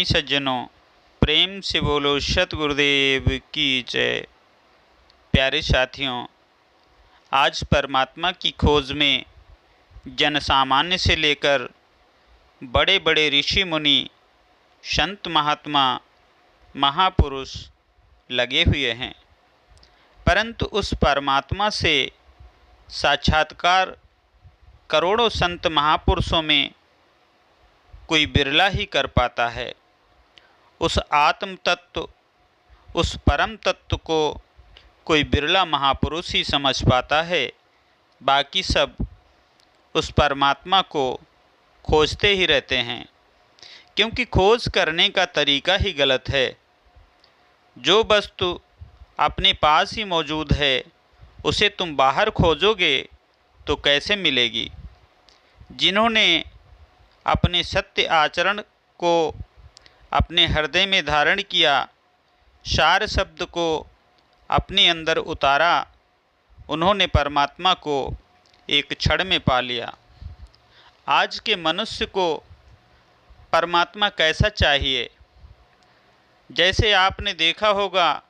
ज्ञानी सज्जनों, प्रेम से बोलो सतगुरुदेव की जय। प्यारे साथियों, आज परमात्मा की खोज में जन सामान्य से लेकर बड़े बड़े ऋषि मुनि, संत महात्मा, महापुरुष लगे हुए हैं, परंतु उस परमात्मा से साक्षात्कार करोड़ों संत महापुरुषों में कोई बिरला ही कर पाता है। उस आत्म तत्व, उस परम तत्व को कोई बिरला महापुरुष ही समझ पाता है। बाकी सब उस परमात्मा को खोजते ही रहते हैं, क्योंकि खोज करने का तरीका ही गलत है। जो वस्तु अपने पास ही मौजूद है उसे तुम बाहर खोजोगे तो कैसे मिलेगी। जिन्होंने अपने सत्य आचरण को अपने हृदय में धारण किया, सार शब्द को अपने अंदर उतारा, उन्होंने परमात्मा को एक क्षण में पा लिया। आज के मनुष्य को परमात्मा कैसा चाहिए? जैसे आपने देखा होगा,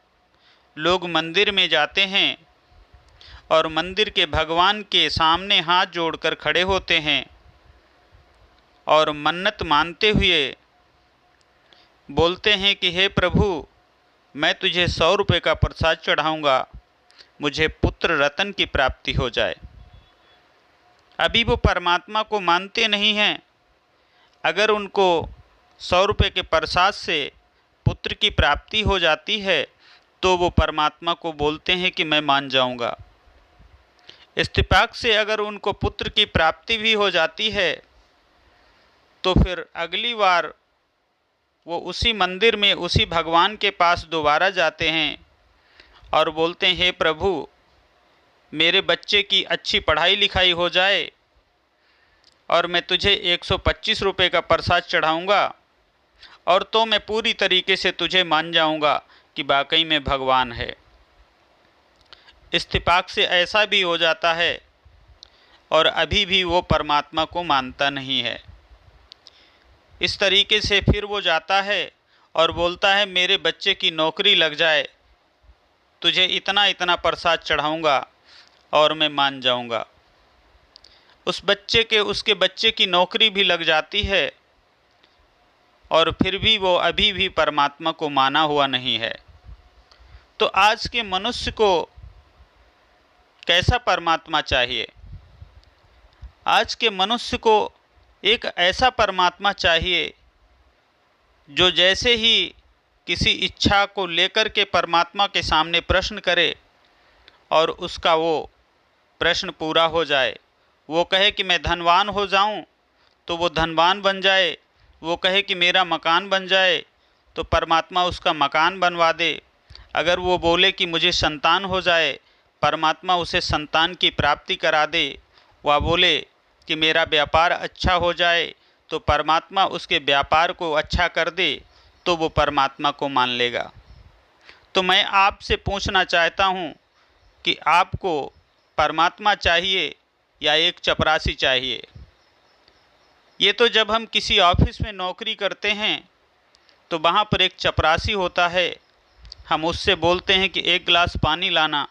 लोग मंदिर में जाते हैं और मंदिर के भगवान के सामने हाथ जोड़कर खड़े होते हैं और मन्नत मानते हुए बोलते हैं कि हे प्रभु, मैं तुझे 100 रुपये का प्रसाद चढ़ाऊँगा, मुझे पुत्र रत्न की प्राप्ति हो जाए। अभी वो परमात्मा को मानते नहीं हैं। अगर उनको 100 रुपये के प्रसाद से पुत्र की प्राप्ति हो जाती है तो वो परमात्मा को बोलते हैं कि मैं मान जाऊँगा। इत्तेफाक से अगर उनको पुत्र की प्राप्ति भी हो जाती है तो फिर अगली बार वो उसी मंदिर में उसी भगवान के पास दोबारा जाते हैं और बोलते हैं, हे प्रभु, मेरे बच्चे की अच्छी पढ़ाई लिखाई हो जाए और मैं तुझे 125 रुपये का प्रसाद चढ़ाऊँगा और तो मैं पूरी तरीके से तुझे मान जाऊँगा कि वाकई में भगवान है। इत्तेफाक से ऐसा भी हो जाता है और अभी भी वो परमात्मा को मानता नहीं है। इस तरीके से फिर वो जाता है और बोलता है, मेरे बच्चे की नौकरी लग जाए, तुझे इतना इतना प्रसाद चढ़ाऊँगा और मैं मान जाऊँगा। उसके बच्चे की नौकरी भी लग जाती है और फिर भी वो अभी भी परमात्मा को माना हुआ नहीं है। तो आज के मनुष्य को कैसा परमात्मा चाहिए? आज के मनुष्य को एक ऐसा परमात्मा चाहिए जो जैसे ही किसी इच्छा को लेकर के परमात्मा के सामने प्रश्न करे और उसका वो प्रश्न पूरा हो जाए। वो कहे कि मैं धनवान हो जाऊं तो वो धनवान बन जाए। वो कहे कि मेरा मकान बन जाए तो परमात्मा उसका मकान बनवा दे। अगर वो बोले कि मुझे संतान हो जाए, परमात्मा उसे संतान की प्राप्ति करा दे। वह बोले कि मेरा व्यापार अच्छा हो जाए तो परमात्मा उसके व्यापार को अच्छा कर दे, तो वो परमात्मा को मान लेगा। तो मैं आपसे पूछना चाहता हूँ कि आपको परमात्मा चाहिए या एक चपरासी चाहिए? ये तो जब हम किसी ऑफिस में नौकरी करते हैं तो वहाँ पर एक चपरासी होता है। हम उससे बोलते हैं कि 1 गिलास पानी लाना,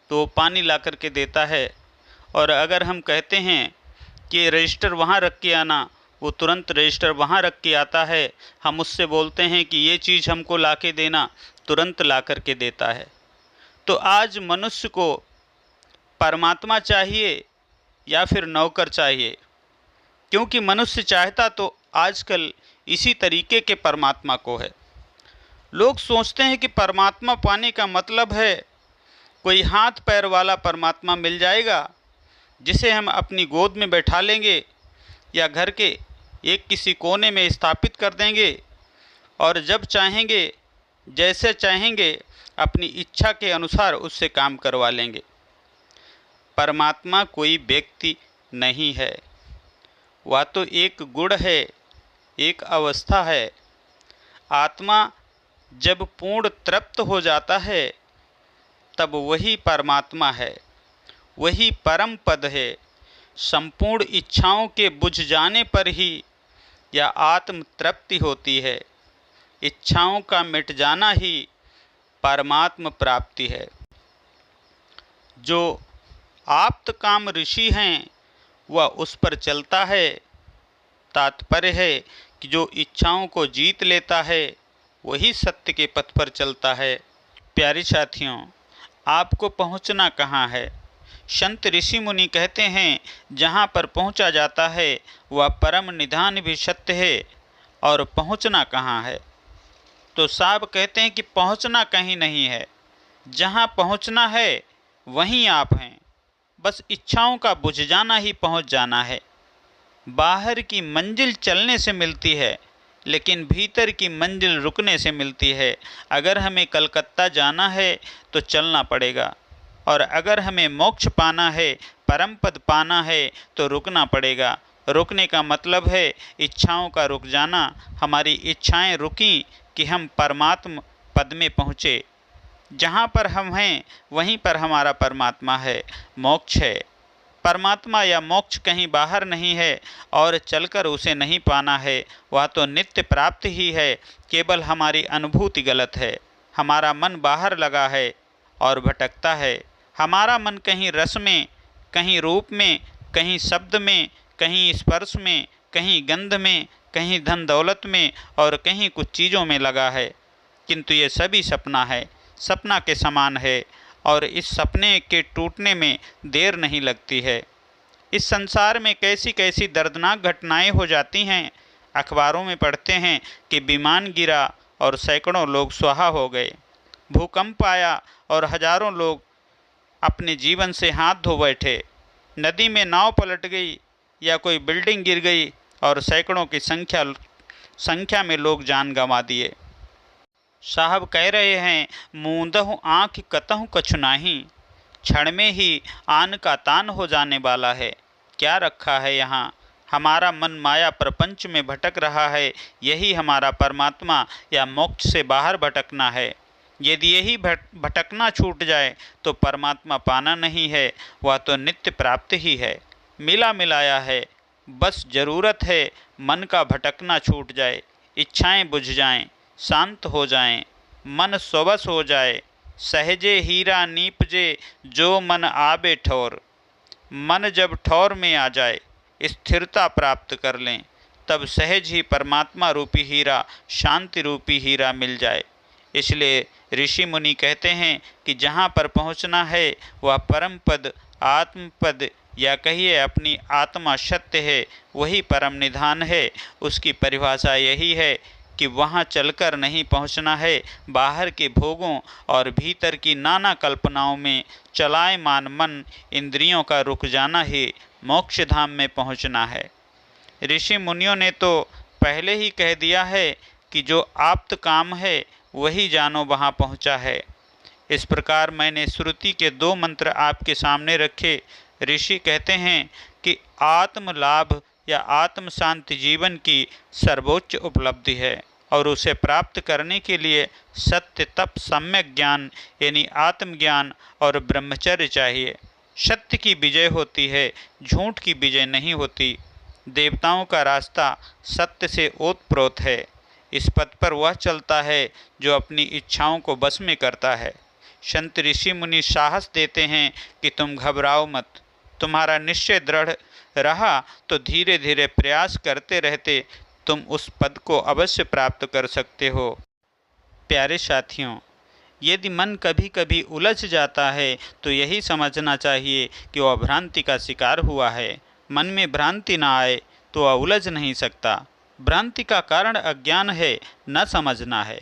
तो वो पानी ला कर के देता है। और अगर हम कहते हैं कि रजिस्टर वहाँ रख के आना, वो तुरंत रजिस्टर वहाँ रख के आता है। हम उससे बोलते हैं कि ये चीज़ हमको ला के देना, तुरंत ला कर के देता है। तो आज मनुष्य को परमात्मा चाहिए या फिर नौकर चाहिए? क्योंकि मनुष्य चाहता तो आजकल इसी तरीके के परमात्मा को है। लोग सोचते हैं कि परमात्मा पाने का मतलब है कोई हाथ पैर वाला परमात्मा मिल जाएगा जिसे हम अपनी गोद में बैठा लेंगे या घर के एक किसी कोने में स्थापित कर देंगे और जब चाहेंगे, जैसे चाहेंगे, अपनी इच्छा के अनुसार उससे काम करवा लेंगे। परमात्मा कोई व्यक्ति नहीं है, वह तो एक गुण है, एक अवस्था है। आत्मा जब पूर्ण तृप्त हो जाता है तब वही परमात्मा है, वही परम पद है। संपूर्ण इच्छाओं के बुझ जाने पर ही यह आत्म तृप्ति होती है। इच्छाओं का मिट जाना ही परमात्म प्राप्ति है। जो आप्त काम ऋषि हैं वह उस पर चलता है। तात्पर्य है कि जो इच्छाओं को जीत लेता है वही सत्य के पथ पर चलता है। प्यारे साथियों, आपको पहुंचना कहाँ है? संत ऋषि मुनि कहते हैं जहाँ पर पहुँचा जाता है वह परम निधान भी सत्य है। और पहुँचना कहाँ है? तो साहब कहते हैं कि पहुँचना कहीं नहीं है, जहाँ पहुँचना है वहीं आप हैं। बस इच्छाओं का बुझ जाना ही पहुँच जाना है। बाहर की मंजिल चलने से मिलती है, लेकिन भीतर की मंजिल रुकने से मिलती है। अगर हमें कलकत्ता जाना है तो चलना पड़ेगा, और अगर हमें मोक्ष पाना है, परम पद पाना है तो रुकना पड़ेगा। रुकने का मतलब है इच्छाओं का रुक जाना। हमारी इच्छाएं रुकी कि हम परमात्म पद में पहुँचे। जहाँ पर हम हैं वहीं पर हमारा परमात्मा है, मोक्ष है। परमात्मा या मोक्ष कहीं बाहर नहीं है और चलकर उसे नहीं पाना है। वह तो नित्य प्राप्त ही है, केवल हमारी अनुभूति गलत है। हमारा मन बाहर लगा है और भटकता है। हमारा मन कहीं रस में, कहीं रूप में, कहीं शब्द में, कहीं स्पर्श में, कहीं गंध में, कहीं धन दौलत में और कहीं कुछ चीज़ों में लगा है। किंतु ये सभी सपना है, सपना के समान है, और इस सपने के टूटने में देर नहीं लगती है। इस संसार में कैसी कैसी दर्दनाक घटनाएं हो जाती हैं। अखबारों में पढ़ते हैं कि विमान गिरा और सैकड़ों लोग स्वाहा हो गए, भूकंप आया और हजारों लोग अपने जीवन से हाथ धो बैठे, नदी में नाव पलट गई या कोई बिल्डिंग गिर गई और सैकड़ों की संख्या में लोग जान गंवा दिए। साहब कह रहे हैं, मूंदहु आँख कतहु कछु नाही, क्षण में ही आन का तान हो जाने वाला है। क्या रखा है यहाँ? हमारा मन माया प्रपंच में भटक रहा है। यही हमारा परमात्मा या मोक्ष से बाहर भटकना है। यदि यही भटकना छूट जाए तो परमात्मा पाना नहीं है, वह तो नित्य प्राप्त ही है, मिला मिलाया है। बस ज़रूरत है मन का भटकना छूट जाए, इच्छाएं बुझ जाएं, शांत हो जाएं, मन स्वबस हो जाए। सहजे हीरा नीपजे जो मन आबे ठौर। मन जब ठौर में आ जाए, स्थिरता प्राप्त कर लें, तब सहज ही परमात्मा रूपी हीरा, शांति रूपी हीरा मिल जाए। इसलिए ऋषि मुनि कहते हैं कि जहाँ पर पहुँचना है वह परम पद, आत्म पद, या कहिए अपनी आत्मा सत्य है, वही परम निधान है। उसकी परिभाषा यही है कि वहाँ चलकर नहीं पहुँचना है। बाहर के भोगों और भीतर की नाना कल्पनाओं में चलायमान मन, इंद्रियों का रुक जाना ही मोक्ष धाम में पहुँचना है। ऋषि मुनियों ने तो पहले ही कह दिया है कि जो आप्त काम है वही जानो वहाँ पहुँचा है। इस प्रकार मैंने श्रुति के 2 मंत्र आपके सामने रखे। ऋषि कहते हैं कि आत्म लाभ या आत्म शांति जीवन की सर्वोच्च उपलब्धि है, और उसे प्राप्त करने के लिए सत्य, तप, सम्यक ज्ञान यानी आत्मज्ञान और ब्रह्मचर्य चाहिए। सत्य की विजय होती है, झूठ की विजय नहीं होती। देवताओं का रास्ता सत्य से ओतप्रोत है। इस पथ पर वह चलता है जो अपनी इच्छाओं को बस में करता है। संत ऋषि मुनि साहस देते हैं कि तुम घबराओ मत। तुम्हारा निश्चय दृढ़ रहा तो धीरे धीरे प्रयास करते रहते तुम उस पद को अवश्य प्राप्त कर सकते हो। प्यारे साथियों, यदि मन कभी कभी उलझ जाता है तो यही समझना चाहिए कि वह भ्रांति का शिकार हुआ है। मन में भ्रांति ना आए तो वह उलझ नहीं सकता। भ्रांति का कारण अज्ञान है, न समझना है।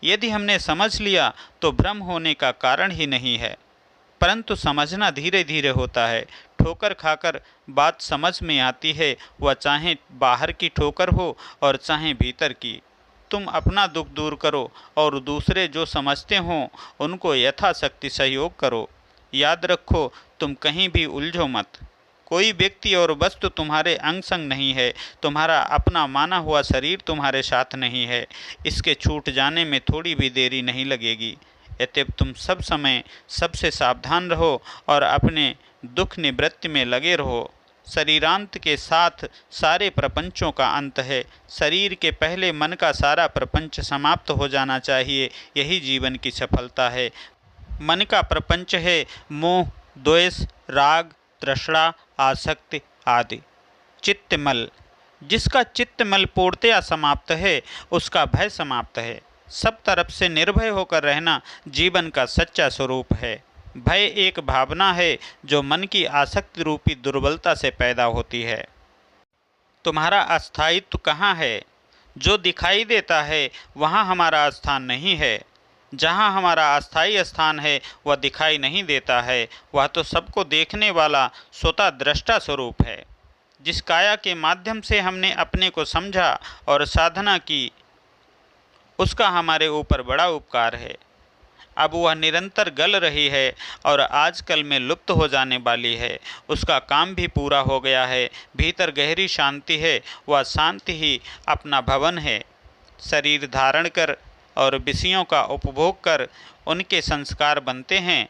यदि हमने समझ लिया तो भ्रम होने का कारण ही नहीं है, परंतु समझना धीरे धीरे होता है। ठोकर खाकर बात समझ में आती है, वह चाहे बाहर की ठोकर हो और चाहे भीतर की। तुम अपना दुख दूर करो और दूसरे जो समझते हों उनको यथाशक्ति सहयोग करो। याद रखो, तुम कहीं भी उलझो मत। कोई व्यक्ति और वस्तु तुम्हारे अंग संग नहीं है। तुम्हारा अपना माना हुआ शरीर तुम्हारे साथ नहीं है। इसके छूट जाने में थोड़ी भी देरी नहीं लगेगी। अतएव तुम सब समय सबसे सावधान रहो और अपने दुख निवृत्ति में लगे रहो। शरीरांत के साथ सारे प्रपंचों का अंत है। शरीर के पहले मन का सारा प्रपंच समाप्त हो जाना चाहिए, यही जीवन की सफलता है। मन का प्रपंच है मोह, द्वेष, राग, तृष्णा, आसक्ति आदि। चित्तमल, जिसका चित्तमल पूर्णतया समाप्त है उसका भय समाप्त है। सब तरफ से निर्भय होकर रहना जीवन का सच्चा स्वरूप है। भय एक भावना है जो मन की आसक्ति रूपी दुर्बलता से पैदा होती है। तुम्हारा अस्थायित्व कहाँ है? जो दिखाई देता है वहाँ हमारा स्थान नहीं है। जहाँ हमारा अस्थायी स्थान है वह दिखाई नहीं देता है, वह तो सबको देखने वाला स्वतः दृष्टा स्वरूप है। जिस काया के माध्यम से हमने अपने को समझा और साधना की, उसका हमारे ऊपर बड़ा उपकार है। अब वह निरंतर गल रही है और आजकल में लुप्त हो जाने वाली है। उसका काम भी पूरा हो गया है। भीतर गहरी शांति है, वह शांति ही अपना भवन है। शरीर धारण कर और विषयों का उपभोग कर उनके संस्कार बनते हैं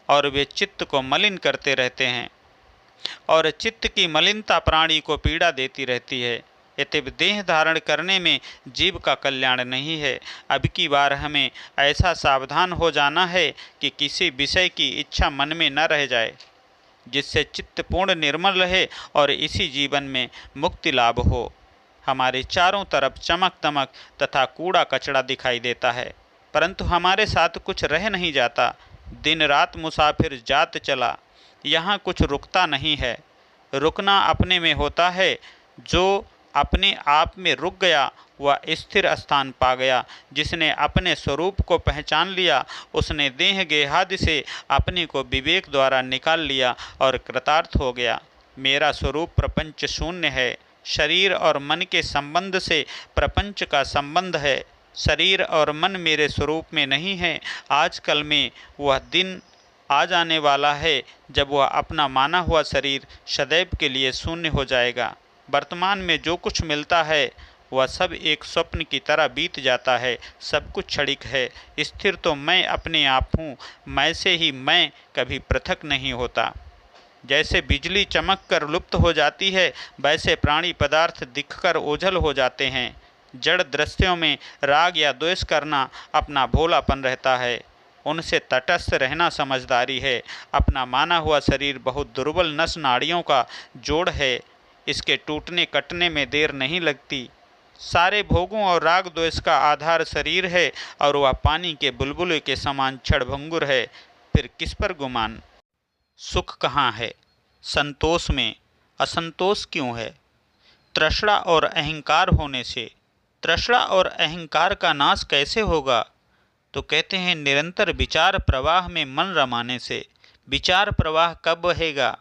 और वे चित्त को मलिन करते रहते हैं, और चित्त की मलिनता प्राणी को पीड़ा देती रहती है। अतएव देह धारण करने में जीव का कल्याण नहीं है। अब की बार हमें ऐसा सावधान हो जाना है कि किसी विषय की इच्छा मन में न रह जाए, जिससे चित्त पूर्ण निर्मल रहे और इसी जीवन में मुक्ति लाभ हो। हमारे चारों तरफ चमक दमक तथा कूड़ा कचड़ा दिखाई देता है, परंतु हमारे साथ कुछ रह नहीं जाता। दिन रात मुसाफिर जात चला, यहाँ कुछ रुकता नहीं है। रुकना अपने में होता है। जो अपने आप में रुक गया वह स्थिर स्थान पा गया। जिसने अपने स्वरूप को पहचान लिया उसने देह गेहादि से अपने को विवेक द्वारा निकाल लिया और कृतार्थ हो गया। मेरा स्वरूप प्रपंच शून्य है। शरीर और मन के संबंध से प्रपंच का संबंध है। शरीर और मन मेरे स्वरूप में नहीं है। आजकल में वह दिन आ जाने वाला है जब वह अपना माना हुआ शरीर सदैव के लिए शून्य हो जाएगा। वर्तमान में जो कुछ मिलता है वह सब एक स्वप्न की तरह बीत जाता है। सब कुछ क्षणिक है। स्थिर तो मैं अपने आप हूँ। मैं से ही मैं कभी पृथक नहीं होता। जैसे बिजली चमक कर लुप्त हो जाती है, वैसे प्राणी पदार्थ दिखकर ओझल हो जाते हैं। जड़ दृश्यों में राग या द्वेष करना अपना भोलापन रहता है। उनसे तटस्थ रहना समझदारी है। अपना माना हुआ शरीर बहुत दुर्बल नस नाड़ियों का जोड़ है। इसके टूटने कटने में देर नहीं लगती। सारे भोगों और राग द्वेष का आधार शरीर है और वह पानी के बुलबुले के समान क्षणभंगुर है। फिर किस पर गुमान? सुख कहाँ है? संतोष में। असंतोष क्यों है? तृष्णा और अहंकार होने से। तृष्णा और अहंकार का नाश कैसे होगा? तो कहते हैं निरंतर विचार प्रवाह में मन रमाने से। विचार प्रवाह कब बहेगा?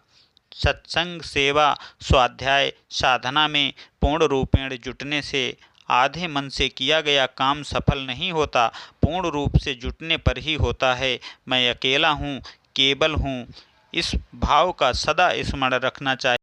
सत्संग, सेवा, स्वाध्याय, साधना में पूर्ण रूपेण जुटने से। आधे मन से किया गया काम सफल नहीं होता, पूर्ण रूप से जुटने पर ही होता है। मैं अकेला हूँ, केवल हूँ, इस भाव का सदा स्मरण रखना चाहिए।